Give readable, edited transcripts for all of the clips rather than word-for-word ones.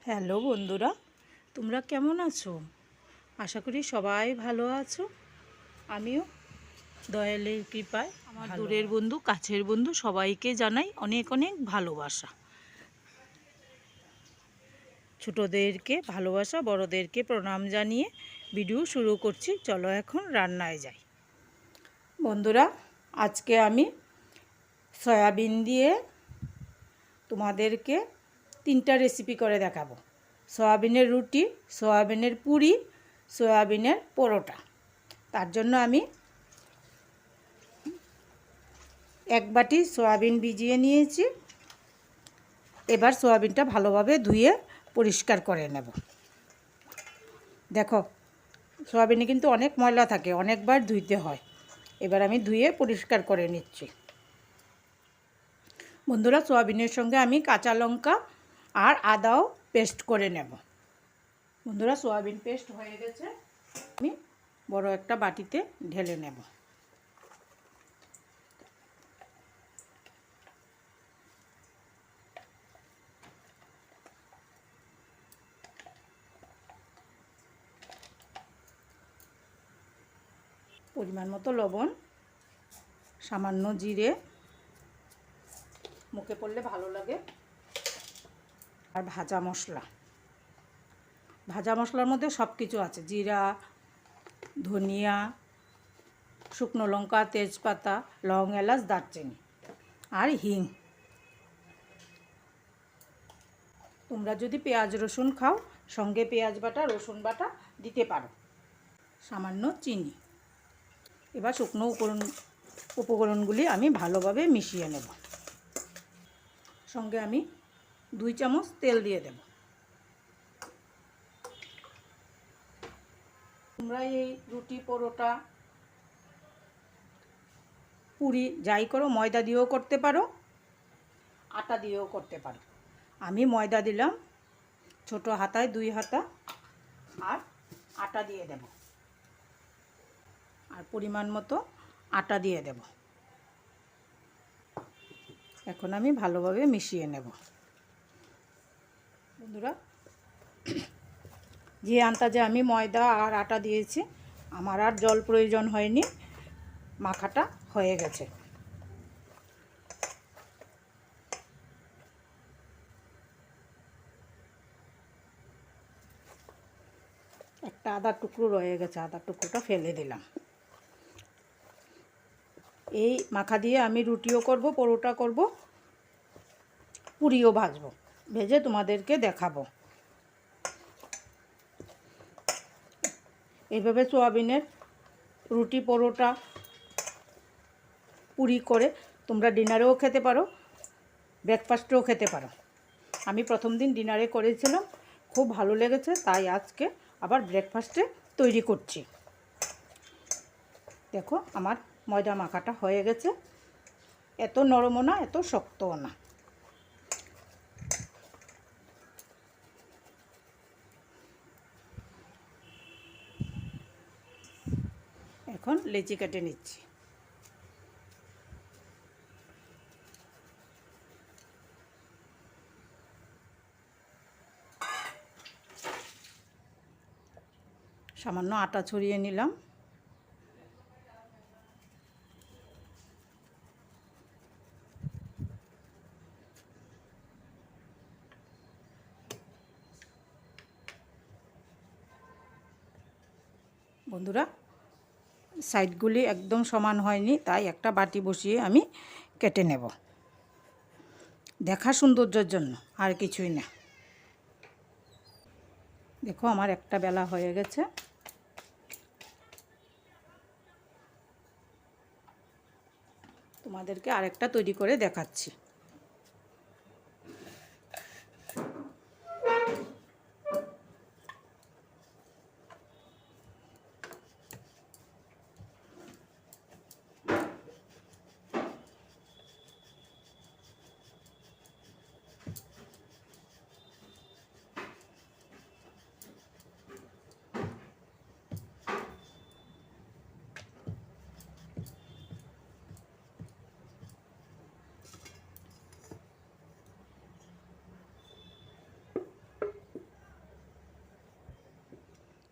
Hello বন্ধুরা, তোমরা কেমন আছো? আশা করি সবাই ভালো আছো। আমিও দয়ালের কৃপায় আমার দূরের বন্ধু কাছের বন্ধু সবাইকে জানাই অনেক অনেক ভালোবাসা। ছোটদেরকে ভালোবাসা, বড়দেরকে প্রণাম জানিয়ে ভিডিও শুরু করছি। চলো এখন রান্নায় যাই। বন্ধুরা, আজকে আমি সয়াবিন দিয়ে তোমাদেরকে 3টা রেসিপি করে দেখাবো। সয়াবিনের রুটি, সয়াবিনের পুরি, সয়াবিনের পরোটা। তার জন্য আমি 1 বাটি সয়াবিন ভিজিয়ে নিয়েছি। এবার সয়াবিনটা ভালোভাবে ধুয়ে পরিষ্কার করে নেব। দেখো, সয়াবিনে কিন্তু অনেক ময়লা থাকে, অনেকবার ধুইতে হয়। এবার আমি ধুয়ে পরিষ্কার করে নিচ্ছি। বন্ধুরা, সয়াবিনের সঙ্গে আমি কাঁচা লঙ্কা আর আদাও পেস্ট করে নেব। বন্ধুরা, সয়াবিন পেস্ট হয়ে গেছে, আমি বড় একটা বাটিতে ঢেলে নেব। পরিমাণ মতো লবণ, সামান্য জিরে, মুখে পড়লে ভালো লাগে, আর ভাজা মশলা। ভাজা মশলার মধ্যে সব কিছু আছে: জিরা, ধনিয়া, শুকনো লঙ্কা, তেজপাতা, লং, এলাচ, দারচিনি আর হিং। তোমরা যদি পেঁয়াজ রসুন খাও, সঙ্গে পেঁয়াজ বাটা, রসুন বাটা দিতে পারো। সামান্য চিনি। এবার শুকনো উপকরণগুলি আমি ভালোভাবে মিশিয়ে নেব। সঙ্গে আমি 2 চামচ তেল দিয়ে দেব। তোমরা এই রুটি, পরোটা, পুরি যাই করো, ময়দা দিয়েও করতে পারো, আটা দিয়েও করতে পারো। আমি ময়দা দিলাম, ছোট হাতায় 2 হাতা, আর আটা দিয়ে দেব, আর পরিমাণ মতো আটা দিয়ে দেব। এখন আমি ভালোভাবে মিশিয়ে নেব। বন্ধুরা, যে আন্দাজে আমি ময়দা আর আটা দিয়েছি, আমার আর জল প্রয়োজন হয়নি, মাখাটা হয়ে গেছে। একটা আদার টুকরো রয়ে গেছে, আদার টুকরোটা ফেলে দিলাম। এই মাখা দিয়ে আমি রুটিও করব, পরোটা করব, পুরিও ভাজবো, ভেজে তোমাদেরকে দেখাবো। এইভাবে সোয়াবিনের রুটি, পরোটা, পুরি করে তোমরা ডিনারেও খেতে পারো, ব্রেকফাস্টেও খেতে পারো। আমি প্রথম দিন ডিনারে করেছিলাম, খুব ভালো লেগেছে, তাই আজকে আবার ব্রেকফাস্টে তৈরি করছি। দেখো, আমার ময়দা মাখাটা হয়ে গেছে, এত নরমও না, এত শক্তও না। এখন লেচি কেটে নিচ্ছি। সামান্য আটা ছড়িয়ে নিলাম। বন্ধুরা, সাইডগুলি একদম সমান হয়নি, তাই একটা বাটি বসিয়ে আমি কেটে নেব, দেখা সৌন্দর্যের জন্য, আর কিছুই না। দেখো, আমার একটা বেলা হয়ে গেছে। তোমাদেরকে আরেকটা তৈরি করে দেখাচ্ছি।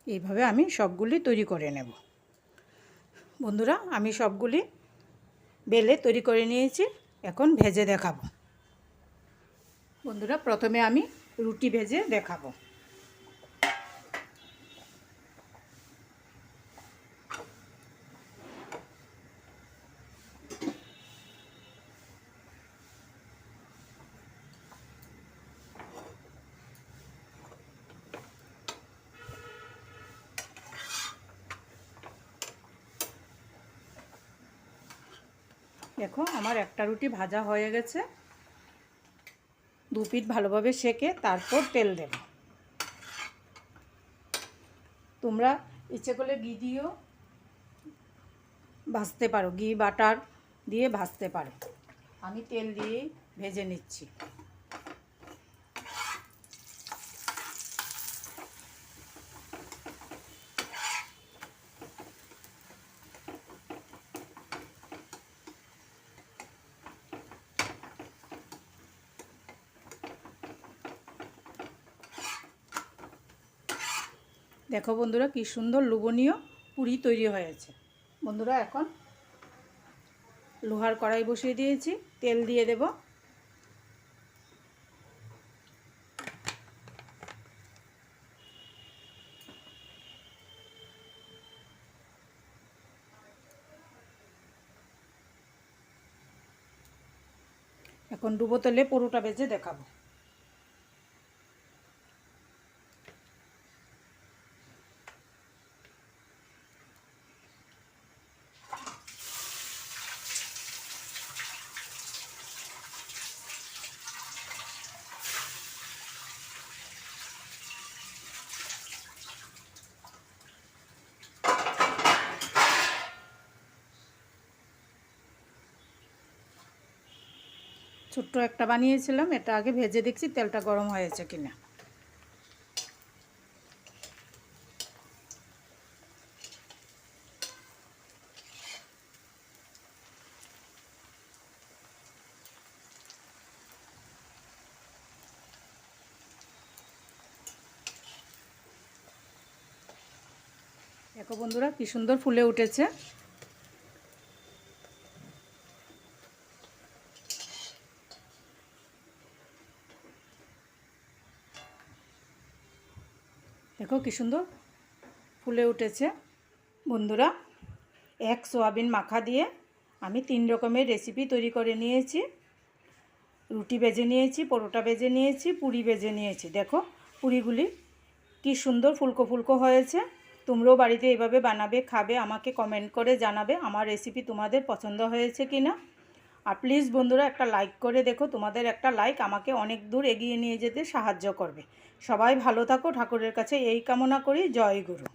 এইভাবে আমি সবগুলি তৈরি করে নেব। বন্ধুরা, আমি সবগুলি বেলে তৈরি করে নিয়েছি, এখন ভেজে দেখাবো। বন্ধুরা, প্রথমে আমি রুটি ভেজে দেখাবো। দেখো, আমার একটা রুটি ভাজা হয়ে গেছে। দু পিঠ ভালোভাবে সেকে তারপর তেল দেব। তোমরা ইচ্ছে করলে ঘি দিয়েও ভাজতে পারো, ঘি বাটার দিয়ে ভাজতে পারো। আমি তেল দিয়েই ভেজে নিচ্ছি। দেখো বন্ধুরা, কি সুন্দর লোভনীয় পুরি তৈরি হয়েছে। বন্ধুরা, এখন লোহার কড়াই বসিয়ে দিয়েছি, তেল দিয়ে দেব। এখন ডুবো তেলে পুরোটা ভেজে দেখাবো। ছোট্ট একটা বানিয়েছিলাম, এটা আগে ভেজে দেখছি তেলটা গরম হয়েছে কিনা। দেখো বন্ধুরা, কি সুন্দর ফুলে উঠেছে। দেখো কি সুন্দর ফুলে উঠেছে। বন্ধুরা, এক সোয়াবিন মাখা দিয়ে আমি 3 রকমের রেসিপি তৈরি করে নিয়েছি। রুটি ভেজে নিয়েছি, পরোটা ভেজে নিয়েছি, পুরি ভেজে নিয়েছি। দেখো পুরিগুলি কি সুন্দর ফুলকো ফুলকো হয়েছে। তোমরাও বাড়িতে এভাবে বানাবে, খাবে, আমাকে কমেন্ট করে জানাবে আমার রেসিপি তোমাদের পছন্দ হয়েছে কি না। আর প্লিজ বন্ধুরা, একটা লাইক করে দেখো। তোমাদের একটা লাইক আমাকে অনেক দূর এগিয়ে নিয়ে যেতে সাহায্য করবে। সবাই ভালো থাকো, ঠাকুরের কাছে এই কামনা করি। জয় গুরু।